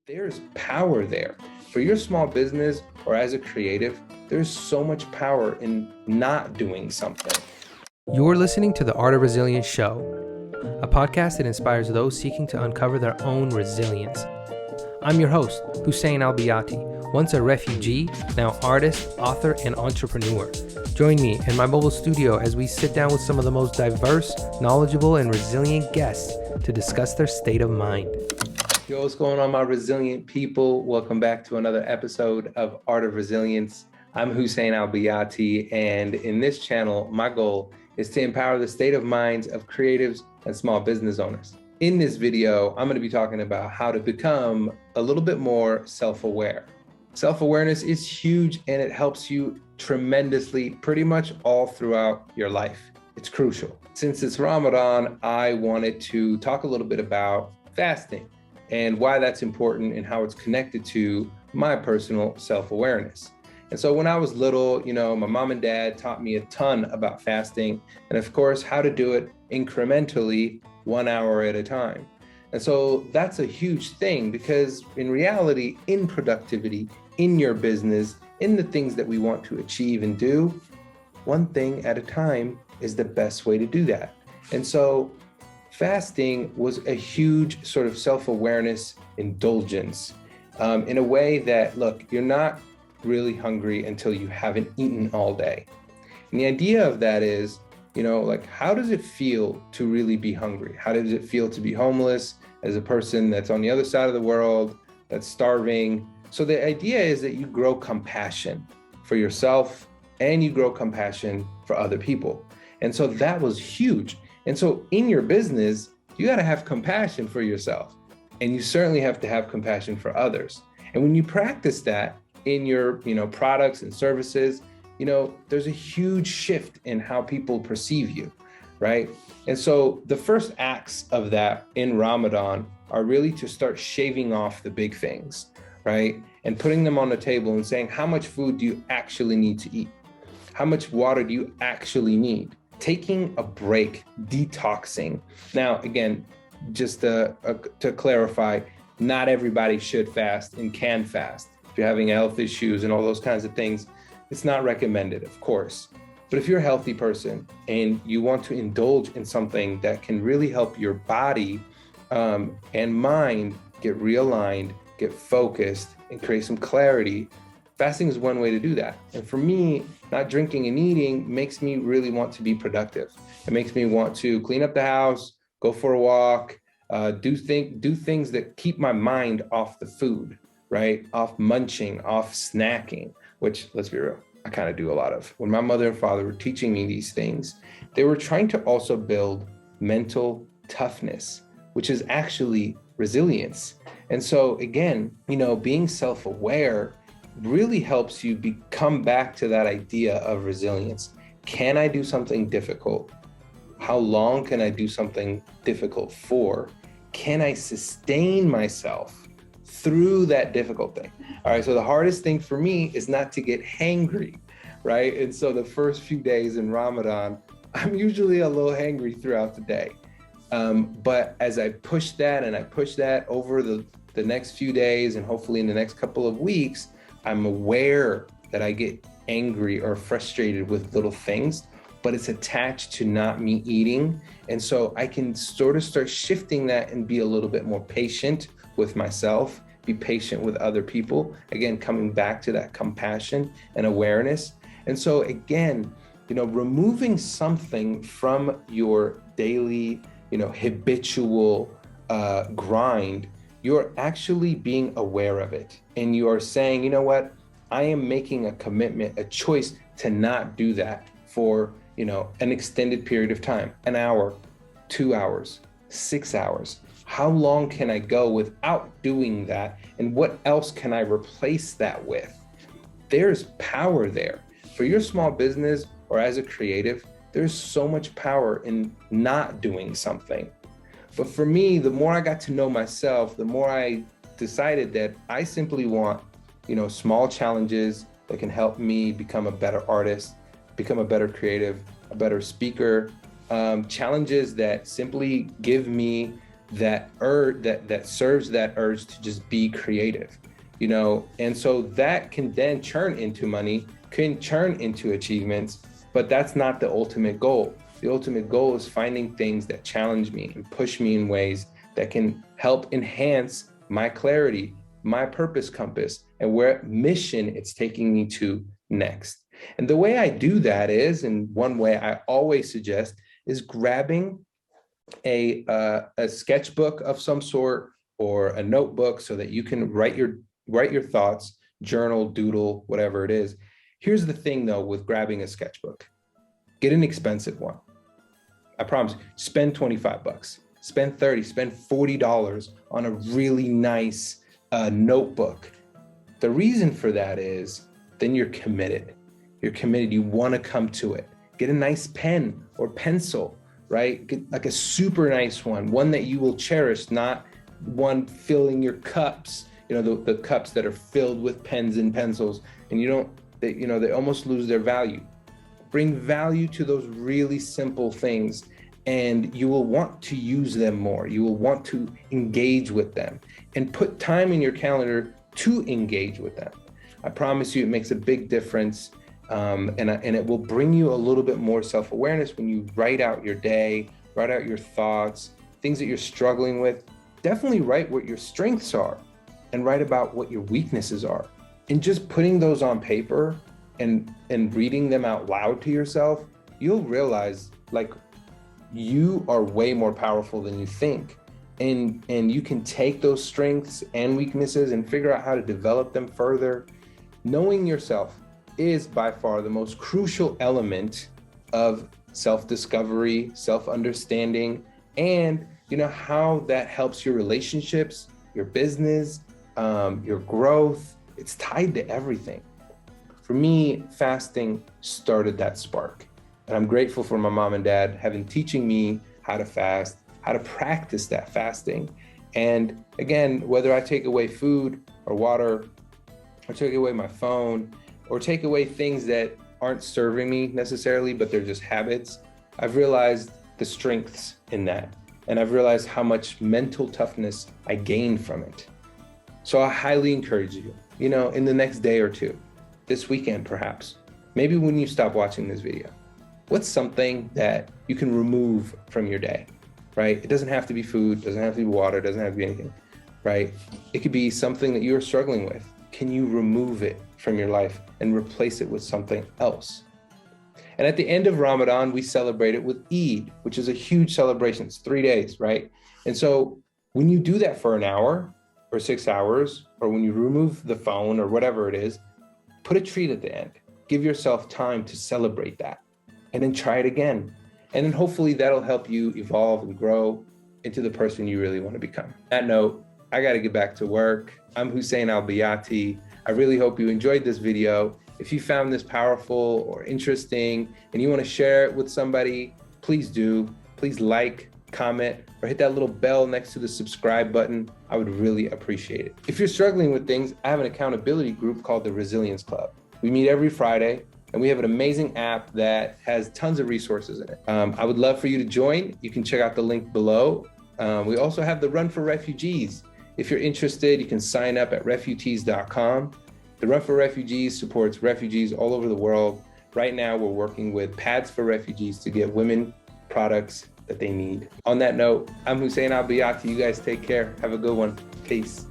There's power there. For your small business or as a creative, there's so much power in not doing something. You're listening to the Art of Resilience Show, a podcast that inspires those seeking to uncover their own resilience. I'm your host, Hussein Al-Biati, once a refugee, now artist, author, and entrepreneur. Join me in my mobile studio as we sit down with some of the most diverse, knowledgeable, and resilient guests to discuss their state of mind. Yo, what's going on, my resilient people? Welcome back to another episode of Art of Resilience. I'm Hussein Al-Biati, and in this channel, my goal is to empower the state of minds of creatives and small business owners. In this video, I'm going to be talking about how to become a little bit more self-aware. Self-awareness is huge, and it helps you tremendously pretty much all throughout your life. It's crucial. Since it's Ramadan, I wanted to talk a little bit about fasting and why that's important and how it's connected to my personal self-awareness. And so when I was little, my mom and dad taught me a ton about fasting and of course, how to do it incrementally 1 hour at a time. And so that's a huge thing because in reality, in productivity, in your business, in the things that we want to achieve and do, one thing at a time is the best way to do that. And so fasting was a huge sort of self-awareness indulgence in a way that, look, you're not really hungry until you haven't eaten all day. And the idea of that is, how does it feel to really be hungry? How does it feel to be homeless as a person that's on the other side of the world, that's starving? So the idea is that you grow compassion for yourself and you grow compassion for other people. And so that was huge. And so in your business, you got to have compassion for yourself, and you certainly have to have compassion for others. And when you practice that in your, products and services, there's a huge shift in how people perceive you, right? And so the first acts of that in Ramadan are really to start shaving off the big things, right? And putting them on the table and saying, how much food do you actually need to eat? How much water do you actually need? Taking a break, detoxing. Now, again, just to clarify, not everybody should fast and can fast. If you're having health issues and all those kinds of things, it's not recommended, of course. But if you're a healthy person and you want to indulge in something that can really help your body and mind get realigned, get focused, and create some clarity, fasting is one way to do that. And for me, not drinking and eating makes me really want to be productive. It makes me want to clean up the house, go for a walk, do things that keep my mind off the food, right? Off munching, off snacking, which, let's be real, I kind of do a lot of. When my mother and father were teaching me these things, they were trying to also build mental toughness, which is actually resilience. And so again, being self-aware really helps you come back to that idea of resilience. Can I do something difficult? How long can I do something difficult for? Can I sustain myself through that difficult thing? All right, so the hardest thing for me is not to get hangry, right? And so the first few days in Ramadan, I'm usually a little hangry throughout the day. But as I push that and I push that over the next few days and hopefully in the next couple of weeks, I'm aware that I get angry or frustrated with little things, but it's attached to not me eating. And so I can sort of start shifting that and be a little bit more patient with myself, be patient with other people. Again, coming back to that compassion and awareness. And so again, removing something from your daily, habitual grind, you're actually being aware of it. And you are saying, you know what, I am making a commitment, a choice to not do that for, an extended period of time, an hour, 2 hours, 6 hours. How long can I go without doing that? And what else can I replace that with? There's power there. For your small business or as a creative, there's so much power in not doing something. But for me, the more I got to know myself, the more I decided that I simply want, small challenges that can help me become a better artist, become a better creative, a better speaker, challenges that simply give me that serves that urge to just be creative, and so that can then churn into money, can churn into achievements, but that's not the ultimate goal. The ultimate goal is finding things that challenge me and push me in ways that can help enhance my clarity, my purpose compass, and where mission it's taking me to next. And the way I do that is, and one way I always suggest, is grabbing a sketchbook of some sort or a notebook so that you can write your thoughts, journal, doodle, whatever it is. Here's the thing though, with grabbing a sketchbook, get an expensive one. I promise, spend 25 bucks, spend 30, spend $40 on a really nice notebook. The reason for that is then you're committed. You're committed, you wanna come to it. Get a nice pen or pencil, right? Get like a super nice one that you will cherish, not one filling your cups, the cups that are filled with pens and pencils, and they almost lose their value. Bring value to those really simple things, and you will want to use them more. You will want to engage with them and put time in your calendar to engage with them. I promise you it makes a big difference. And it will bring you a little bit more self-awareness when you write out your day, write out your thoughts, things that you're struggling with. Definitely write what your strengths are and write about what your weaknesses are. And just putting those on paper and reading them out loud to yourself, you'll realize like you are way more powerful than you think. And you can take those strengths and weaknesses and figure out how to develop them further. Knowing yourself is by far the most crucial element of self-discovery, self-understanding, and how that helps your relationships, your business, your growth. It's tied to everything. For me, fasting started that spark. And I'm grateful for my mom and dad teaching me how to fast, how to practice that fasting. And again, whether I take away food or water, or take away my phone, or take away things that aren't serving me necessarily, but they're just habits, I've realized the strengths in that. And I've realized how much mental toughness I gained from it. So I highly encourage you, in the next day or two, this weekend perhaps, maybe when you stop watching this video, what's something that you can remove from your day, right? It doesn't have to be food, doesn't have to be water, doesn't have to be anything, right? It could be something that you're struggling with. Can you remove it from your life and replace it with something else? And at the end of Ramadan, we celebrate it with Eid, which is a huge celebration. It's 3 days, right? And so when you do that for an hour or 6 hours, or when you remove the phone or whatever it is, put a treat at the end. Give yourself time to celebrate that, and then try it again. And then hopefully that'll help you evolve and grow into the person you really want to become. On that note, I got to get back to work. I'm Hussein Al-Bayati. I really hope you enjoyed this video. If you found this powerful or interesting and you want to share it with somebody, please do. Please like, comment, or hit that little bell next to the subscribe button. I would really appreciate it. If you're struggling with things, I have an accountability group called the Resilience Club. We meet every Friday, and we have an amazing app that has tons of resources in it. I would love for you to join. You can check out the link below. We also have the Run for Refugees. If you're interested, you can sign up at refugees.com. The Run for Refugees supports refugees all over the world. Right now, we're working with Pads for Refugees to get women products that they need. On that note, I'm Hussein Al-Bayati. You guys take care. Have a good one. Peace.